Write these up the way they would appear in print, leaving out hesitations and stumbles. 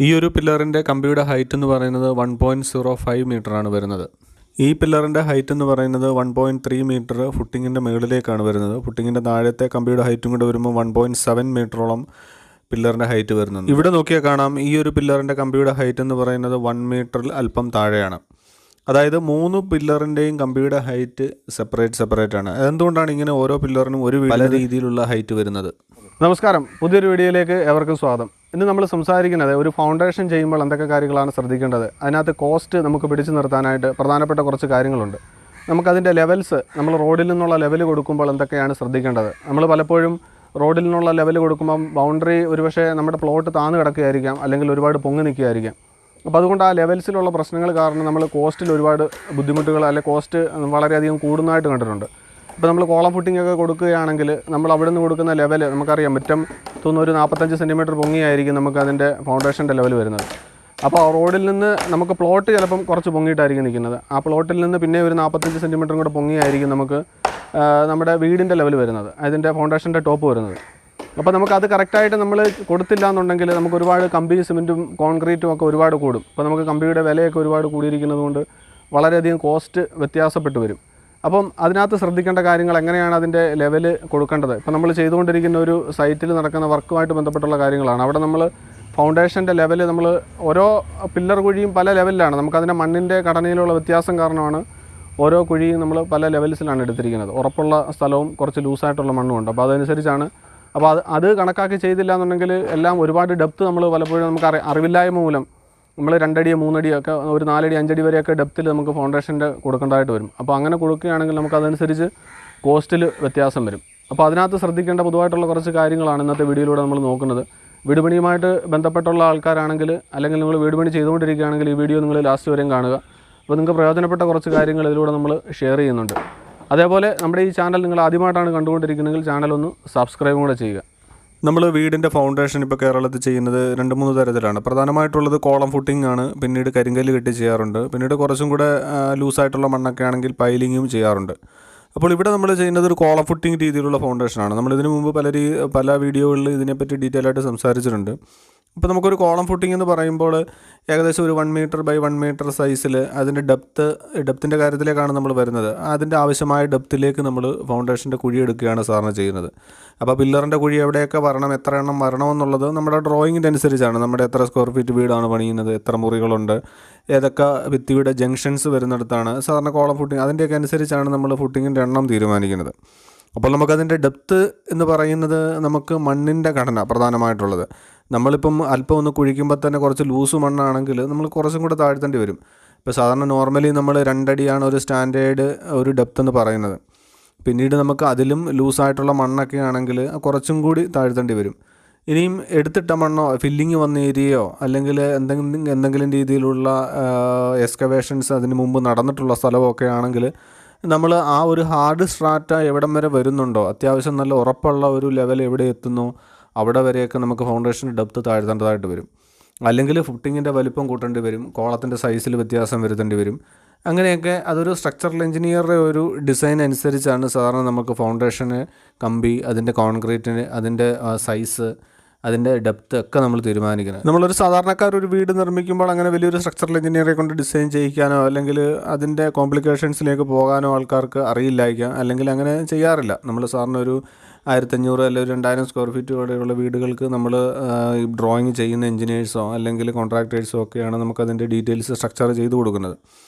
ഈ ഒരു പില്ലറിൻ്റെ കമ്പിയുടെ ഹൈറ്റ് എന്ന് പറയുന്നത് 1.05 മീറ്ററാണ് വരുന്നത്. ഈ പില്ലറിൻ്റെ ഹൈറ്റ് എന്ന് പറയുന്നത് 1.3 മീറ്റർ ഫുട്ടിങ്ങിൻ്റെ മുകളിലേക്കാണ് വരുന്നത്. ഫുട്ടിങ്ങിൻ്റെ താഴത്തെ കമ്പിയുടെ ഹൈറ്റും കൂടെ വരുമ്പോൾ 1.7 മീറ്ററോളം പില്ലറിൻ്റെ ഹൈറ്റ് വരുന്നത്. ഇവിടെ നോക്കിയാൽ കാണാം ഈ ഒരു പില്ലറിൻ്റെ കമ്പിയുടെ ഹൈറ്റ് എന്ന് പറയുന്നത് 1 മീറ്ററിൽ അല്പം താഴെയാണ്. അതായത് 3 പില്ലറിൻ്റെയും കമ്പിയുടെ ഹൈറ്റ് സെപ്പറേറ്റ് ആണ്. അതെന്തുകൊണ്ടാണ് ഇങ്ങനെ ഓരോ പില്ലറിനും പല രീതിയിലുള്ള ഹൈറ്റ് വരുന്നത്? നമസ്കാരം, പുതിയൊരു വീഡിയോയിലേക്ക് ഏവർക്കും സ്വാഗതം. ഇന്ന് നമ്മൾ സംസാരിക്കുന്നത് ഒരു ഫൗണ്ടേഷൻ ചെയ്യുമ്പോൾ എന്തൊക്കെ കാര്യങ്ങളാണ് ശ്രദ്ധിക്കേണ്ടത്, അതിനകത്ത് കോസ്റ്റ് നമുക്ക് പിടിച്ചു നിർത്താനായിട്ട് പ്രധാനപ്പെട്ട കുറച്ച് കാര്യങ്ങളുണ്ട്. നമുക്കതിൻ്റെ ലെവൽസ്, നമ്മൾ റോഡിൽ നിന്നുള്ള ലെവൽ കൊടുക്കുമ്പോൾ എന്തൊക്കെയാണ് ശ്രദ്ധിക്കേണ്ടത്. നമ്മൾ പലപ്പോഴും റോഡിൽ നിന്നുള്ള ലെവൽ കൊടുക്കുമ്പം ബൗണ്ടറി ഒരുപക്ഷെ നമ്മുടെ പ്ലോട്ട് താന്ന് കിടക്കുകയായിരിക്കാം, അല്ലെങ്കിൽ ഒരുപാട് പൊങ്ങി നിൽക്കുകയായിരിക്കാം. അപ്പോൾ അതുകൊണ്ട് ആ ലെവൽസിലുള്ള പ്രശ്നങ്ങൾ കാരണം നമ്മൾ കോസ്റ്റിൽ ഒരുപാട് ബുദ്ധിമുട്ടുകൾ, അല്ലെങ്കിൽ കോസ്റ്റ് വളരെയധികം കൂടുന്നതായിട്ട് കണ്ടിട്ടുണ്ട്. ഇപ്പോൾ നമ്മൾ കോളം ഫുട്ടിംഗ് ഒക്കെ കൊടുക്കുകയാണെങ്കിൽ നമ്മൾ അവിടെ നിന്ന് കൊടുക്കുന്ന ലെവൽ നമുക്കറിയാം, മുറ്റം ഒരു 45 സെൻറ്റിമീറ്റർ പൊങ്ങിയായിരിക്കും നമുക്ക് അതിൻ്റെ ഫൗണ്ടേഷൻ്റെ ലെവൽ വരുന്നത്. അപ്പോൾ റോഡിൽ നിന്ന് നമുക്ക് പ്ലോട്ട് ചിലപ്പം കുറച്ച് പൊങ്ങിയിട്ടായിരിക്കും നിൽക്കുന്നത്. ആ പ്ലോട്ടിൽ നിന്ന് പിന്നെ ഒരു 45 സെൻറ്റിമീറ്ററും കൂടെ പൊങ്ങിയായിരിക്കും നമുക്ക് നമ്മുടെ വീടിൻ്റെ ലെവൽ വരുന്നത്, അതിൻ്റെ ഫൗണ്ടേഷൻ്റെ ടോപ്പ് വരുന്നത്. അപ്പോൾ നമുക്കത് കറക്റ്റായിട്ട് നമ്മൾ കൊടുത്തില്ല എന്നുണ്ടെങ്കിൽ നമുക്ക് ഒരുപാട് കമ്പി, സിമെൻറ്റും കോൺക്രീറ്റും ഒക്കെ ഒരുപാട് കൂടും. അപ്പോൾ നമുക്ക് കമ്പിയുടെ വിലയൊക്കെ ഒരുപാട് കൂടിയിരിക്കുന്നത് കൊണ്ട് വളരെയധികം കോസ്റ്റ് വ്യത്യാസപ്പെട്ട് വരും. അപ്പം അതിനകത്ത് ശ്രദ്ധിക്കേണ്ട കാര്യങ്ങൾ, എങ്ങനെയാണ് അതിൻ്റെ ലെവൽ കൊടുക്കേണ്ടത്. ഇപ്പോൾ നമ്മൾ ചെയ്തുകൊണ്ടിരിക്കുന്ന ഒരു സൈറ്റിൽ നടക്കുന്ന വർക്കുമായിട്ട് ബന്ധപ്പെട്ടുള്ള കാര്യങ്ങളാണ്. അവിടെ നമ്മൾ ഫൗണ്ടേഷൻ്റെ ലെവൽ, നമ്മൾ ഓരോ പില്ലർ കുഴിയും പല ലെവലിലാണ്. നമുക്കതിൻ്റെ മണ്ണിൻ്റെ ഘടനയിലുള്ള വ്യത്യാസം കാരണമാണ് ഓരോ കുഴിയും നമ്മൾ പല ലെവൽസിലാണ് എടുത്തിരിക്കുന്നത്. ഉറപ്പുള്ള സ്ഥലവും കുറച്ച് ലൂസായിട്ടുള്ള മണ്ണുമുണ്ട്. അപ്പോൾ അതനുസരിച്ചാണ്. അപ്പോൾ അത് കണക്കാക്കി ചെയ്തില്ല എന്നുണ്ടെങ്കിൽ എല്ലാം ഒരുപാട് ഡെപ്ത് നമ്മൾ പലപ്പോഴും നമുക്ക് അറിവില്ലായ്മ മൂലം നമ്മൾ 2 അടി 3 അടിയൊക്കെ, ഒരു 4 അടി 5 അടി വരെയൊക്കെ ഡെപ്തിൽ നമുക്ക് ഫൗണ്ടേഷൻ്റെ കൊടുക്കേണ്ടതായിട്ട് വരും. അപ്പോൾ അങ്ങനെ കൊടുക്കുകയാണെങ്കിൽ നമുക്ക് അതനുസരിച്ച് കോസ്റ്റിൽ വ്യത്യാസം വരും. അപ്പോൾ അതിനകത്ത് ശ്രദ്ധിക്കേണ്ട പൊതുവായിട്ടുള്ള കുറച്ച് കാര്യങ്ങളാണ് ഇന്നത്തെ വീഡിയോയിലൂടെ നമ്മൾ നോക്കുന്നത്. വീട് പണിയുമായിട്ട് ബന്ധപ്പെട്ടുള്ള ആൾക്കാരാണെങ്കിൽ, അല്ലെങ്കിൽ നിങ്ങൾ വീട് പണി ചെയ്തുകൊണ്ടിരിക്കുകയാണെങ്കിൽ ഈ വീഡിയോ നിങ്ങൾ ലാസ്റ്റ് വരെയും കാണുക. അപ്പോൾ നിങ്ങൾക്ക് പ്രയോജനപ്പെട്ട കുറച്ച് കാര്യങ്ങൾ ഇതിലൂടെ നമ്മൾ ഷെയർ ചെയ്യുന്നുണ്ട്. അതേപോലെ നമ്മുടെ ഈ ചാനൽ നിങ്ങൾ ആദ്യമായിട്ടാണ് കണ്ടുകൊണ്ടിരിക്കുന്നതെങ്കിൽ ചാനൽ ഒന്ന് സബ്സ്ക്രൈബും കൂടെ ചെയ്യുക. നമ്മൾ വീടിൻ്റെ ഫൗണ്ടേഷൻ ഇപ്പോൾ കേരളത്തിൽ ചെയ്യുന്നത് 2-3 തരത്തിലാണ്. പ്രധാനമായിട്ടുള്ളത് കോളം ഫുട്ടിംഗ് ആണ്, പിന്നീട് കരിങ്കല്ല് കെട്ടി ചെയ്യാറുണ്ട്, പിന്നീട് കുറച്ചും കൂടെ ലൂസായിട്ടുള്ള മണ്ണൊക്കെ ആണെങ്കിൽ പൈലിങ്ങും ചെയ്യാറുണ്ട്. അപ്പോൾ ഇവിടെ നമ്മൾ ചെയ്യുന്നത് ഒരു കോളം ഫുട്ടിംഗ് രീതിയിലുള്ള ഫൗണ്ടേഷനാണ്. നമ്മളിതിനു മുമ്പ് പല വീഡിയോകളിൽ ഇതിനെപ്പറ്റി ഡീറ്റെയിൽ ആയിട്ട് സംസാരിച്ചിട്ടുണ്ട്. അപ്പോൾ നമുക്കൊരു കോളം ഫുട്ടിംഗ് എന്ന് പറയുമ്പോൾ ഏകദേശം ഒരു 1 മീറ്റർ ബൈ 1 മീറ്റർ സൈസിൽ അതിൻ്റെ ഡെപ്തിൻ്റെ കാര്യത്തിലേക്കാണ് നമ്മൾ വരുന്നത്. അതിൻ്റെ ആവശ്യമായ ഡെപ്തിലേക്ക് നമ്മൾ ഫൗണ്ടേഷൻ്റെ കുഴി എടുക്കുകയാണ് സാധാരണ ചെയ്യുന്നത്. അപ്പോൾ പില്ലറിൻ്റെ കുഴി എവിടെയൊക്കെ വരണം, എത്ര എണ്ണം വരണമെന്നുള്ളത് നമ്മുടെ ഡ്രോയിങ്ങിൻ്റെ അനുസരിച്ചാണ്. നമ്മുടെ എത്ര സ്ക്വയർ ഫീറ്റ് വീടാണ് പണിയുന്നത്, എത്ര മുറികളുണ്ട്, ഏതൊക്കെ ഭിത്തിയുടെ ജംഗ്ഷൻസ് വരുന്നിടത്താണ് സാധാരണ കോളം ഫുട്ടിംഗ്, അതിൻ്റെയൊക്കെ അനുസരിച്ചാണ് നമ്മൾ ഫുട്ടിങ്ങിൻ്റെ എണ്ണം തീരുമാനിക്കുന്നത്. അപ്പോൾ നമുക്കതിൻ്റെ ഡെപ്ത്ത് എന്ന് പറയുന്നത് നമുക്ക് മണ്ണിൻ്റെ ഘടന പ്രധാനമായിട്ടുള്ളത്. നമ്മളിപ്പം അല്പം ഒന്ന് കുഴിക്കുമ്പോൾ തന്നെ കുറച്ച് ലൂസ് മണ്ണാണെങ്കിൽ നമ്മൾ കുറച്ചും കൂടെ താഴ്ത്തേണ്ടി വരും. ഇപ്പോൾ സാധാരണ നോർമലി നമ്മൾ 2 അടിയാണ് ഒരു സ്റ്റാൻഡേർഡ് ഒരു ഡെപ്ത്ത് എന്ന് പറയുന്നത്. പിന്നീട് നമുക്ക് അതിലും ലൂസായിട്ടുള്ള മണ്ണൊക്കെ ആണെങ്കിൽ കുറച്ചും കൂടി താഴ്ത്തേണ്ടി വരും. ഇനിയും എടുത്തിട്ട മണ്ണോ, ഫില്ലിങ് വന്ന ഏരിയയോ, അല്ലെങ്കിൽ എന്തെങ്കിലും രീതിയിലുള്ള എക്സ്കവേഷൻസ് അതിന് മുമ്പ് നടന്നിട്ടുള്ള സ്ഥലമൊക്കെ ആണെങ്കിൽ നമ്മൾ ആ ഒരു ഹാർഡ് സ്ട്രാറ്റ എവിടം വരെ വരുന്നുണ്ടോ, അത്യാവശ്യം നല്ല ഉറപ്പുള്ള ഒരു ലെവൽ എവിടെ എത്തുന്നോ അവിടെ വരെയൊക്കെ നമുക്ക് ഫൗണ്ടേഷൻ ഡെപ്ത് താഴ്ത്തേണ്ടതായിട്ട് വരും. അല്ലെങ്കിൽ ഫുട്ടിങ്ങിൻ്റെ വലിപ്പം കൂട്ടേണ്ടി വരും, കോളത്തിൻ്റെ സൈസിൽ വ്യത്യാസം വരുത്തേണ്ടി വരും. അങ്ങനെയൊക്കെ അതൊരു സ്ട്രക്ചറൽ എഞ്ചിനീയറുടെ ഒരു ഡിസൈൻ അനുസരിച്ചാണ് സാധാരണ നമുക്ക് ഫൗണ്ടേഷന്, കമ്പി, അതിൻ്റെ കോൺക്രീറ്റിന്, അതിൻ്റെ സൈസ്, അതിൻ്റെ ഡെപ്ത് ഒക്കെ നമ്മൾ തീരുമാനിക്കുന്നത്. നമ്മളൊരു സാധാരണക്കാർ ഒരു വീട് നിർമ്മിക്കുമ്പോൾ അങ്ങനെ വലിയൊരു സ്ട്രക്ചറൽ എഞ്ചിനീയറെ കൊണ്ട് ഡിസൈൻ ചെയ്യിക്കാനോ അല്ലെങ്കിൽ അതിൻ്റെ കോംപ്ലിക്കേഷൻസിലേക്ക് പോകാനോ ആൾക്കാർക്ക് അറിയില്ലായിരിക്കാം, അല്ലെങ്കിൽ അങ്ങനെ ചെയ്യാറില്ല. നമ്മൾ സാറിന് ഒരു 1500 അല്ലെങ്കിൽ 2000 സ്ക്വയർ ഫീറ്റ് വരെയുള്ള വീടുകൾക്ക് നമ്മൾ ഡ്രോയിങ് ചെയ്യുന്ന എഞ്ചിനീയേഴ്സോ അല്ലെങ്കിൽ കോൺട്രാക്ടേഴ്സോ ഒക്കെയാണ് നമുക്കതിൻ്റെ ഡീറ്റെയിൽസ് സ്ട്രക്ചർ ചെയ്ത് കൊടുക്കുന്നത്.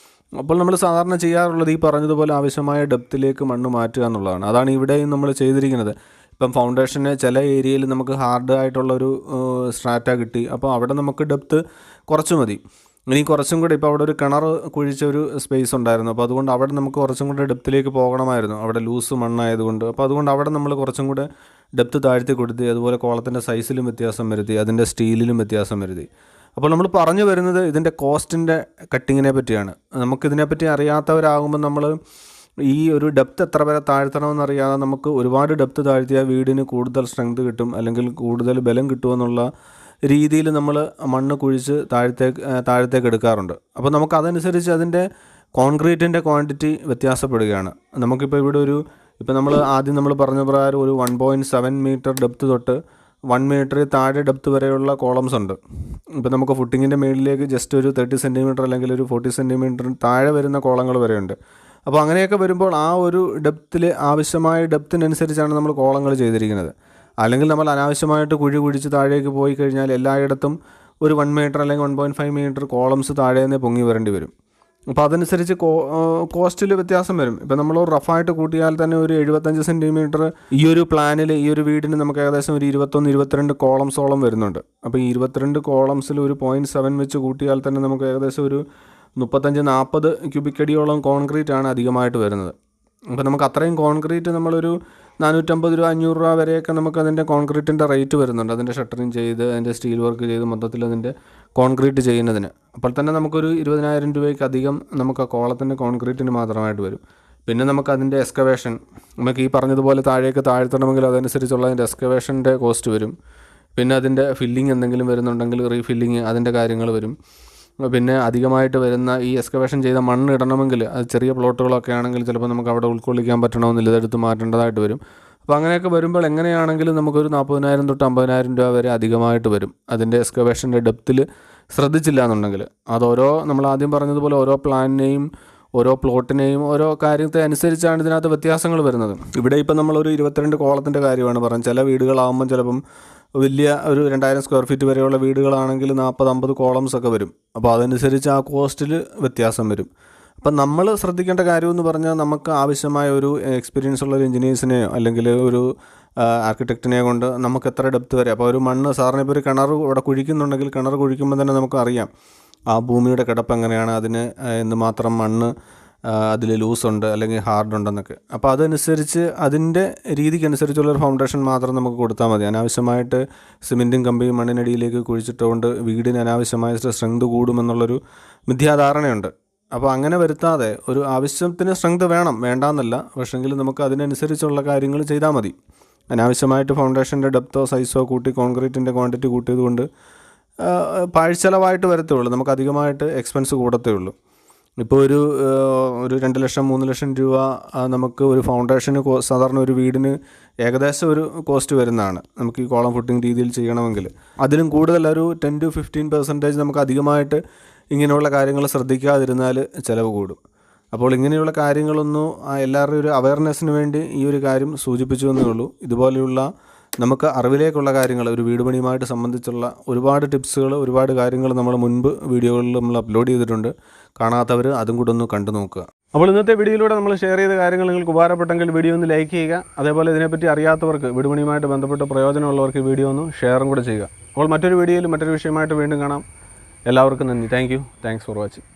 അപ്പോൾ നമ്മൾ സാധാരണ ചെയ്യാറുള്ളത് ഈ പറഞ്ഞതുപോലെ ആവശ്യമായ ഡെപ്തിലേക്ക് മണ്ണ് മാറ്റുക എന്നുള്ളതാണ്. അതാണ് ഇവിടെയും നമ്മൾ ചെയ്തിരിക്കുന്നത്. ഇപ്പം ഫൗണ്ടേഷന് ചില ഏരിയയിൽ നമുക്ക് ഹാർഡ് ആയിട്ടുള്ളൊരു സ്ട്രാറ്റ കിട്ടി, അപ്പോൾ അവിടെ നമുക്ക് ഡെപ്ത് കുറച്ച് മതി. ഇനി കുറച്ചും കൂടെ, ഇപ്പോൾ അവിടെ ഒരു കിണർ കുഴിച്ചൊരു സ്പേസ് ഉണ്ടായിരുന്നു, അപ്പോൾ അതുകൊണ്ട് അവിടെ നമുക്ക് കുറച്ചും കൂടെ ഡെപ്തിലേക്ക് പോകണമായിരുന്നു, അവിടെ ലൂസ് മണ്ണായതുകൊണ്ട്. അപ്പോൾ അതുകൊണ്ട് അവിടെ നമ്മൾ കുറച്ചും കൂടെ ഡെപ്ത് താഴ്ത്തി കൊടുത്തി, അതുപോലെ കോളത്തിൻ്റെ സൈസിലും വ്യത്യാസം വരുത്തി, അതിൻ്റെ സ്റ്റീലിലും വ്യത്യാസം വരുത്തി. അപ്പോൾ നമ്മൾ പറഞ്ഞു വരുന്നത് ഇതിൻ്റെ കോസ്റ്റിൻ്റെ കട്ടിങ്ങിനെ പറ്റിയാണ്. നമുക്കിതിനെപ്പറ്റി അറിയാത്തവരാകുമ്പോൾ നമ്മൾ ഈ ഒരു ഡെപ്ത് എത്ര വരെ താഴ്ത്തണമെന്നറിയാതെ നമുക്ക് ഒരുപാട് ഡെപ്ത് താഴ്ത്തിയാൽ വീടിന് കൂടുതൽ സ്ട്രെങ്ത് കിട്ടും, അല്ലെങ്കിൽ കൂടുതൽ ബലം കിട്ടുമെന്നുള്ള രീതിയിൽ നമ്മൾ മണ്ണ് കുഴിച്ച് താഴത്തേക്ക് എടുക്കാറുണ്ട്. അപ്പോൾ നമുക്കതനുസരിച്ച് അതിൻ്റെ കോൺക്രീറ്റിൻ്റെ ക്വാണ്ടിറ്റി വ്യത്യാസപ്പെടുകയാണ്. നമുക്കിപ്പോൾ ഇവിടെ ഇപ്പോൾ നമ്മൾ ആദ്യം പറഞ്ഞ പ്രകാരം ഒരു 1.7 മീറ്റർ ഡെപ്ത് തൊട്ട് 1 മീറ്റർ താഴെ ഡെപ്ത് വരെയുള്ള കോളംസ് ഉണ്ട്. ഇപ്പോൾ നമുക്ക് ഫുട്ടിങ്ങിൻ്റെ മേളിലേക്ക് ജസ്റ്റ് ഒരു 30 സെൻറ്റിമീറ്റർ അല്ലെങ്കിൽ ഒരു 40 സെൻറ്റിമീറ്റർ താഴെ വരുന്ന കോളങ്ങൾ വരെയുണ്ട്. അപ്പോൾ അങ്ങനെയൊക്കെ വരുമ്പോൾ ആ ഒരു ഡെപ്തിൽ ആവശ്യമായ ഡെപ്തിനനുസരിച്ചാണ് നമ്മൾ കോളങ്ങൾ ചെയ്തിരിക്കുന്നത്. അല്ലെങ്കിൽ നമ്മൾ അനാവശ്യമായിട്ട് കുഴി കുഴിച്ച് താഴേക്ക് പോയി കഴിഞ്ഞാൽ എല്ലായിടത്തും ഒരു 1 മീറ്റർ അല്ലെങ്കിൽ 1.5 മീറ്റർ കോളംസ് താഴെ നിന്ന് പൊങ്ങി വരേണ്ടി വരും. അപ്പോൾ അതനുസരിച്ച് കോസ്റ്റിൽ വ്യത്യാസം വരും. ഇപ്പോൾ നമ്മൾ റഫായിട്ട് കൂട്ടിയാൽ തന്നെ ഒരു 75 സെൻറ്റിമീറ്റർ ഈ ഒരു പ്ലാനിൽ ഈ ഒരു വീടിന് നമുക്ക് ഏകദേശം ഒരു 21-22 കോളംസോളം വരുന്നുണ്ട്. അപ്പോൾ ഈ 22 കോളംസിൽ ഒരു 0.7 വെച്ച് കൂട്ടിയാൽ തന്നെ നമുക്ക് ഏകദേശം ഒരു 35-40 ക്യൂബിക് അടിയോളം കോൺക്രീറ്റ് ആണ് അധികമായിട്ട് വരുന്നത്. അപ്പോൾ നമുക്ക് അത്രയും കോൺക്രീറ്റ് നമ്മളൊരു 450 രൂപ 500 രൂപ വരെയൊക്കെ നമുക്ക് അതിൻ്റെ കോൺക്രീറ്റിൻ്റെ റേറ്റ് വരുന്നുണ്ട്. അതിൻ്റെ ഷട്ടറിങ് ചെയ്ത് അതിൻ്റെ സ്റ്റീൽ വർക്ക് ചെയ്ത് മൊത്തത്തിൽ അതിൻ്റെ കോൺക്രീറ്റ് ചെയ്യുന്നതിന്. അപ്പോൾ തന്നെ നമുക്കൊരു 20,000 രൂപയ്ക്ക് അധികം നമുക്ക് ആ കോളത്തിൻ്റെ കോൺക്രീറ്റിന് മാത്രമായിട്ട് വരും. പിന്നെ നമുക്ക് അതിൻ്റെ എക്സ്കവേഷൻ, നമുക്ക് ഈ പറഞ്ഞതുപോലെ താഴേക്ക് താഴ്ത്തണമെങ്കിൽ അതനുസരിച്ചുള്ള അതിൻ്റെ എക്സ്കവേഷൻ്റെ കോസ്റ്റ് വരും. പിന്നെ അതിൻ്റെ ഫില്ലിങ് എന്തെങ്കിലും വരുന്നുണ്ടെങ്കിൽ റീഫില്ലിങ് അതിൻ്റെ കാര്യങ്ങൾ വരും. പിന്നെ അധികമായിട്ട് വരുന്ന ഈ എക്സ്കവേഷൻ ചെയ്ത മണ്ണ് ഇടണമെങ്കിൽ അത് ചെറിയ പ്ലോട്ടുകളൊക്കെ ആണെങ്കിൽ ചിലപ്പോൾ നമുക്ക് അവിടെ ഉൾക്കൊള്ളിക്കാൻ പറ്റണമെന്നില്ല, ഇതെടുത്ത് മാറ്റേണ്ടതായിട്ട് വരും. അപ്പോൾ അങ്ങനെയൊക്കെ വരുമ്പോൾ എങ്ങനെയാണെങ്കിലും നമുക്കൊരു 40,000 തൊട്ട് 50,000 രൂപ വരെ അധികമായിട്ട് വരും അതിൻ്റെ എക്സ്കവേഷൻ്റെ ഡെപ്തിൽ ശ്രദ്ധിച്ചില്ല എന്നുണ്ടെങ്കിൽ. അതോരോ നമ്മൾ ആദ്യം പറഞ്ഞതുപോലെ ഓരോ പ്ലാനിനെയും ഓരോ പ്ലോട്ടിനെയും ഓരോ കാര്യത്തെ അനുസരിച്ചാണ് ഇതിനകത്ത് വ്യത്യാസങ്ങൾ വരുന്നത്. ഇവിടെ ഇപ്പം നമ്മളൊരു 22 കോളത്തിൻ്റെ കാര്യമാണ് പറഞ്ഞത്. ചില വീടുകളാകുമ്പം ചിലപ്പം വലിയ ഒരു 2000 സ്ക്വയർ ഫീറ്റ് വരെയുള്ള വീടുകളാണെങ്കിൽ 40-50 കോളംസ് ഒക്കെ വരും. അപ്പോൾ അതനുസരിച്ച് ആ കോസ്റ്റിൽ വ്യത്യാസം വരും. അപ്പം നമ്മൾ ശ്രദ്ധിക്കേണ്ട കാര്യമെന്ന് പറഞ്ഞാൽ നമുക്ക് ആവശ്യമായ ഒരു എക്സ്പീരിയൻസ് ഉള്ള ഒരു എഞ്ചിനീയേഴ്സിനെയോ അല്ലെങ്കിൽ ഒരു ആർക്കിടെക്റ്റിനെ കൊണ്ട് നമുക്ക് എത്ര ഡെപ്ത് വരെ, അപ്പോൾ ഒരു മണ്ണ് സാറിന് ഇപ്പോൾ ഒരു കിണർ ഇവിടെ കുഴിക്കുന്നുണ്ടെങ്കിൽ കിണർ കുഴിക്കുമ്പോൾ തന്നെ നമുക്കറിയാം ആ ഭൂമിയുടെ കിടപ്പ് എങ്ങനെയാണ്, അതിന് എന്തുമാത്രം മണ്ണ് അതിൽ ലൂസുണ്ട് അല്ലെങ്കിൽ ഹാർഡ് ഉണ്ടെന്നൊക്കെ. അപ്പോൾ അതനുസരിച്ച് അതിൻ്റെ രീതിക്കനുസരിച്ചുള്ളൊരു ഫൗണ്ടേഷൻ മാത്രം നമുക്ക് കൊടുത്താൽ മതി. അനാവശ്യമായിട്ട് സിമെൻറ്റും കമ്പിയും മണ്ണിനടിയിലേക്ക് കുഴിച്ചിട്ടുകൊണ്ട് വീടിന് അനാവശ്യമായ സ്ട്രെങ്ത് കൂടുമെന്നുള്ളൊരു മിഥ്യാധാരണയുണ്ട്. അപ്പോൾ അങ്ങനെ വരുത്താതെ ഒരു ആവശ്യത്തിന് സ്ട്രെങ്ത് വേണ്ടാന്നല്ല, പക്ഷേങ്കിൽ നമുക്ക് അതിനനുസരിച്ചുള്ള കാര്യങ്ങൾ ചെയ്താൽ മതി. അനാവശ്യമായിട്ട് ഫൗണ്ടേഷൻ്റെ ഡെപ്തോ സൈസോ കൂട്ടി കോൺക്രീറ്റിൻ്റെ ക്വാണ്ടിറ്റി കൂട്ടിയതുകൊണ്ട് പാഴ്ചെലവായിട്ട് വരത്തേ ഉള്ളൂ, നമുക്ക് അധികമായിട്ട് എക്സ്പെൻസ് കൂടത്തേ ഉള്ളൂ. ഇപ്പോൾ ഒരു 2 ലക്ഷം 3 ലക്ഷം രൂപ നമുക്ക് ഒരു ഫൗണ്ടേഷന് സാധാരണ ഒരു വീടിന് ഏകദേശം ഒരു കോസ്റ്റ് വരുന്നതാണ് നമുക്ക് ഈ കോളം ഫുട്ടിങ് രീതിയിൽ ചെയ്യണമെങ്കിൽ. അതിലും കൂടുതൽ ഒരു 10-15% നമുക്ക് അധികമായിട്ട് ഇങ്ങനെയുള്ള കാര്യങ്ങൾ ശ്രദ്ധിക്കാതിരുന്നാൽ ചിലവ് കൂടും. അപ്പോൾ ഇങ്ങനെയുള്ള കാര്യങ്ങളൊന്നും എല്ലാവരുടെയും ഒരു അവയർനെസ്സിന് വേണ്ടി ഈ ഒരു കാര്യം സൂചിപ്പിച്ചു എന്നേ ഉള്ളൂ. ഇതുപോലെയുള്ള നമുക്ക് അറിവിലേക്കുള്ള കാര്യങ്ങൾ ഒരു വീട് പണിയുമായിട്ട് സംബന്ധിച്ചുള്ള ഒരുപാട് ടിപ്സുകൾ ഒരുപാട് കാര്യങ്ങൾ നമ്മൾ മുൻപ് വീഡിയോകളിൽ നമ്മൾ അപ്ലോഡ് ചെയ്തിട്ടുണ്ട്. കാണാത്തവർ അതും കൂടെ ഒന്ന് കണ്ടു നോക്കുക. അപ്പോൾ ഇന്നത്തെ വീഡിയോയിലൂടെ നമ്മൾ ഷെയർ ചെയ്ത കാര്യങ്ങൾ നിങ്ങൾക്ക് ഉപകാരപ്പെട്ടെങ്കിൽ വീഡിയോ ഒന്ന് ലൈക്ക് ചെയ്യുക. അതേപോലെ ഇതിനെപ്പറ്റി അറിയാത്തവർക്ക് വീട് പണിയുമായിട്ട് ബന്ധപ്പെട്ട് പ്രയോജനമുള്ളവർക്ക് വീഡിയോ ഒന്ന് ഷെയറും കൂടെ ചെയ്യുക. അപ്പോൾ മറ്റൊരു വീഡിയോയിൽ മറ്റൊരു വിഷയമായിട്ട് വീണ്ടും കാണാം. എല്ലാവർക്കും നന്ദി. Thanks for watching.